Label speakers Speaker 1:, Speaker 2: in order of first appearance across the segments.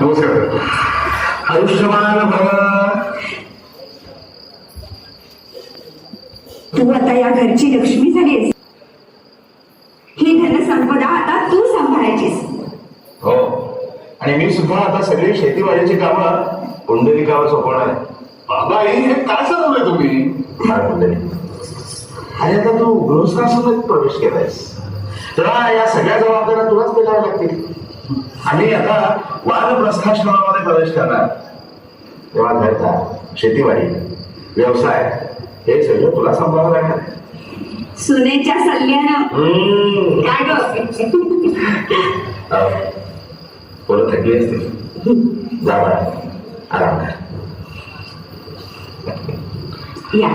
Speaker 1: नमस्कार. आयुष्यमान भव.
Speaker 2: तू आता या घरची लक्ष्मी झालीस. ही धनसंपदा आता तू सांभाळायचीस.
Speaker 1: हो, आणि मी सुद्धा आता सगळी शेतीवाडीची कामं पुंडलिकावर सोपवणार आहे.
Speaker 3: बाबा हे काय सांगताय तुम्ही?
Speaker 1: काय पुंडलिक, आणि आता तू गृहस्थाश्रमात प्रवेश केलायस, तेव्हा या सगळ्या जबाबदाऱ्या तुलाच पेलाव्या लागतील. आणि आता वानप्रस्थाश्रमामध्ये प्रवेश करणार, तेव्हा घरदार, शेतीवाडी, व्यवसाय हे सगळं तुला सांभाळावं लागणार.
Speaker 2: सुनेच्या सल्ल्यानं काय ग?
Speaker 1: पोरं थकली असतील, जा बाळा, आराम कर.
Speaker 2: या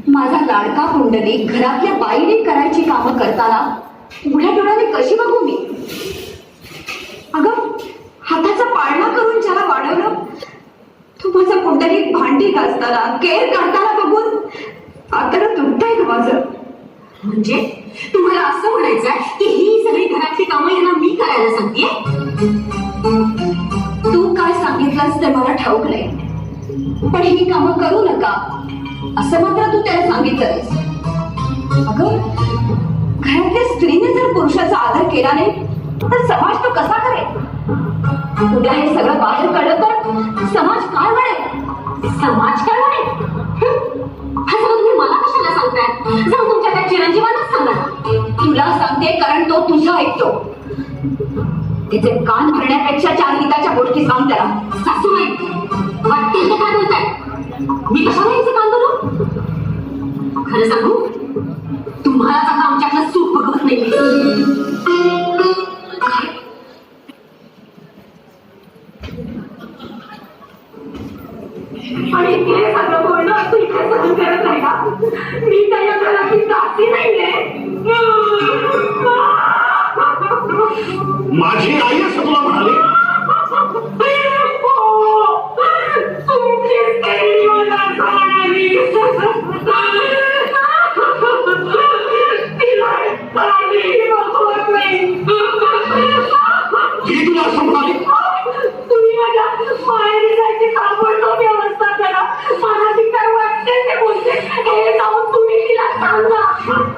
Speaker 2: माझा लाडका पुंडलिक घरातल्या बाईने करायची कामं करताना उघड्या डोळ्याने कशी बघू मी? अगं, हाताचा पाळणा करून ज्याला वाढवलं, तू माझा पुंडलिक भांडी घासताना, केर काढताना बघून आता तुटतंय का माझं?
Speaker 4: म्हणजे तुम्हाला असं म्हणायचंय की ही सगळी घरातली कामं यांना मी करायला सांगतेय?
Speaker 2: तू काय सांगितलंस ते मला ठाऊक नाही, पण ही कामं करू नका असं मात्र तू त्याला सांगितलंस. अगं, घरातल्या स्त्रीने जर पुरुषाचा आदर केला नाही तर समाज तो कसा करेल? उद्या हे सगळं बाहेर कळलं तर समाज काय म्हणेल?
Speaker 4: समाज काय म्हणेल? असं तुम्ही मला कशाला सांगताय? जाऊ तुमच्या त्या चिरंजीवांनाच सांगा.
Speaker 2: तुला सांगते, कारण तो तुझं ऐकतो. तिचे कान भरण्यापेक्षा चार हिताच्या गोष्टी सांग त्याला.
Speaker 4: सासूबाई, वाटते ते काय बोलताय? मी कशाला याचे कान करू? खरं सांगू, तुम्हालाच आता आमच्याकडे सूट बघवत नाही.
Speaker 2: आणि हे सगळं बोलणं तू इथे सहन करत आहे का? मी त्या घराची जाती नाहीये.
Speaker 3: माझी आई असं तुला म्हणाली? ही तुला असं म्हणाली?
Speaker 2: तुम्ही माझ्या माहेरी जायची ताबडतोब व्यवस्था करा. मला ती काय वाटते ते बोलते, हे जाऊन तुम्ही तिला सांगा.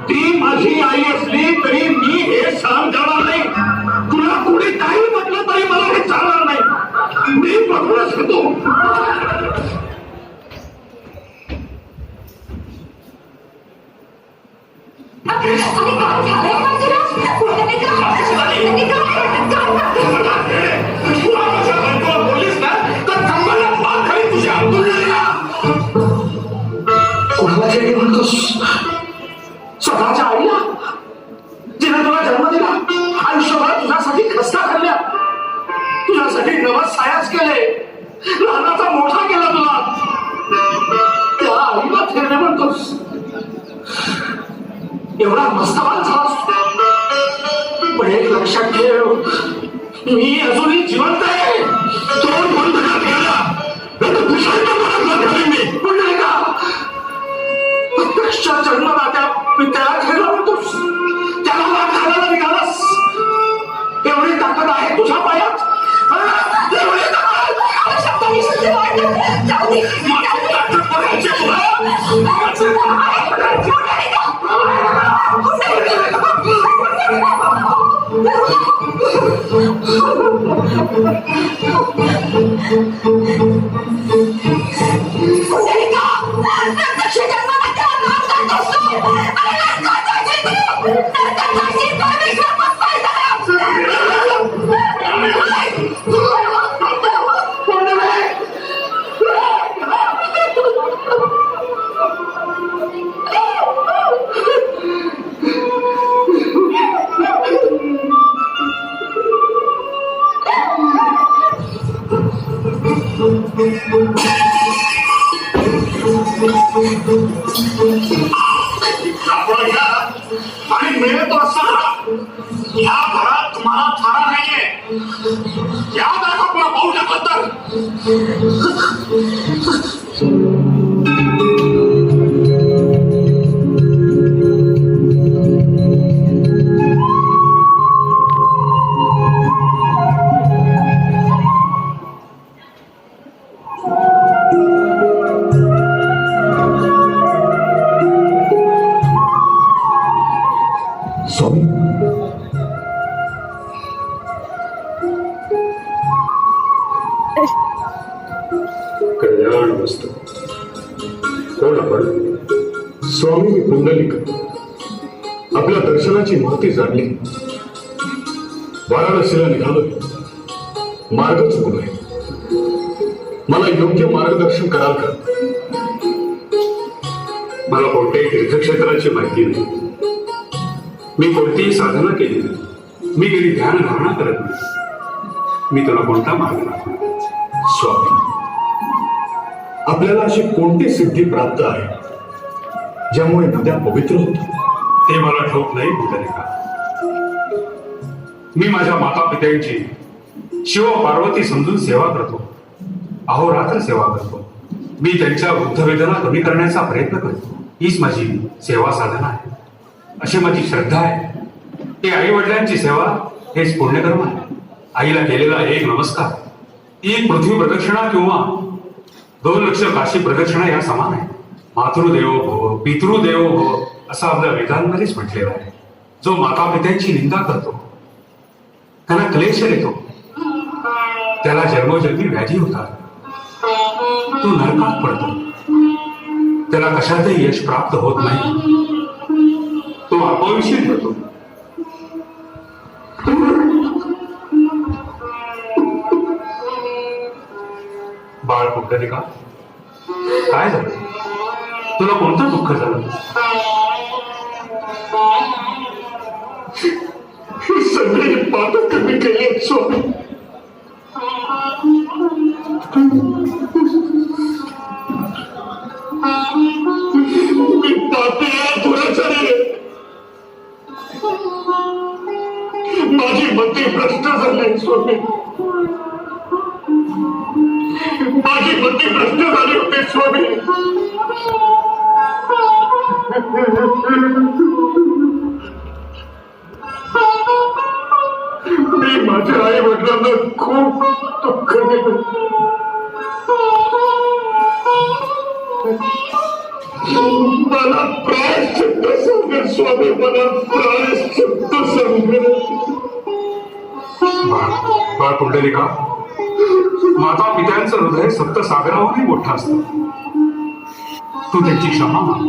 Speaker 3: ती माझी आई असली तरी मी हे सहन करणार नाही. तुला कोणी काही म्हटलं तरी मला हे चालणार नाही. मी बघूनच घेतो. बोललीस ना तर थांबायला पार खाली तुझ्या. कोणाला खेळी म्हणतोस? स्वतःच्या आईला, जिने तुला जन्म दिला, आयुष्यभर तुझ्यासाठी खस्ता खाल्ल्या, तुझ्यासाठी नवस सायाच केले, लहानाचा मोठा केला तुला, त्या आईला फिरणे म्हणतोस? एवढा मस्तवान झालास. पण एक लक्षात ठेव, मी अजूनही जिवंत आहे. तोंड बंद कर गेला तर दुसऱ्यांदा मला घालेन मी. पण नाही का प्रत्यक्ष जन्मदात्या पित्याला खेळला म्हणतोस, त्याला वाट घालायला निघालास. एवढी ताकद आहे तुझ्या पायात? एवढी आपण घ्या आणि मिळेल तो सगळा. या घरात तुम्हाला थारा नाहीये. या दाखवा पुन्हा पाहू टाकलं तर.
Speaker 1: स्वामी,
Speaker 5: कल्याण वस्तू. कोण आपण? स्वामी मी पुंडलिक. आपल्या दर्शनाची महती जाणली. वाराणसीला निघालोय. मार्ग चुकलोय. मला योग्य मार्गदर्शन कराल का? मला कोणत्याही तीर्थक्षेत्राची माहिती नाही. मी कोणतीही साधना केली नाही. मी गेली ध्यान धारणा करत नाही. मी तुला कोणता मार्ग दाखवणार? स्वामी, आपल्याला अशी कोणती सिद्धी प्राप्त आहे ज्यामुळे नद्या पवित्र होतात? ते मला ठाऊक नाही पुंडलिका. मी माझ्या माता पित्यांची शिव पार्वती समजून सेवा करतो. अहोरात्र सेवा करतो. मी त्यांच्या वृद्धवेदना कमी करण्याचा प्रयत्न करतो. हीच माझी सेवा साधना आहे. अशी माझी श्रद्धा आहे. ही आई वडिलांची सेवा हेच पुण्यकर्म आहे. आईला केलेला एक नमस्कार, एक पृथ्वी प्रदक्षिणा किंवा 2 लक्ष काशी प्रदक्षिणा या समान आहे. मातृदेवो भव, पितृदेवो भव असं आपल्या वेदांमध्येच म्हटलेलं आहे. जो माता पित्यांची निंदा करतो, त्याला क्लेश येतो, त्याला जन्मोजन्मी व्याधी होतात, तो नरकात पडतो, त्याला कशातही यश प्राप्त होत नाही, तो अपविशील होतो. बाळ पुंडलिका, काय झालं? तुला कोणतं दुःख झालं?
Speaker 3: सगळे पाप कमी केले स्वामी. मी पापी दुराचारी. माझी मती भ्रष्ट झाली स्वामी. माझी मती भ्रष्ट झाली होती स्वामी. मी माझ्या आई वडिलांना खूप दुःख दिलं. मला प्रायश्चित्त सांगा स्वामी. मला प्रायश्चित्त सांगा.
Speaker 5: बाळ पुंडलिका, माता पित्यांचं हृदय सप्त सागरावरही मोठं असतं. तू त्यांची क्षमा माग.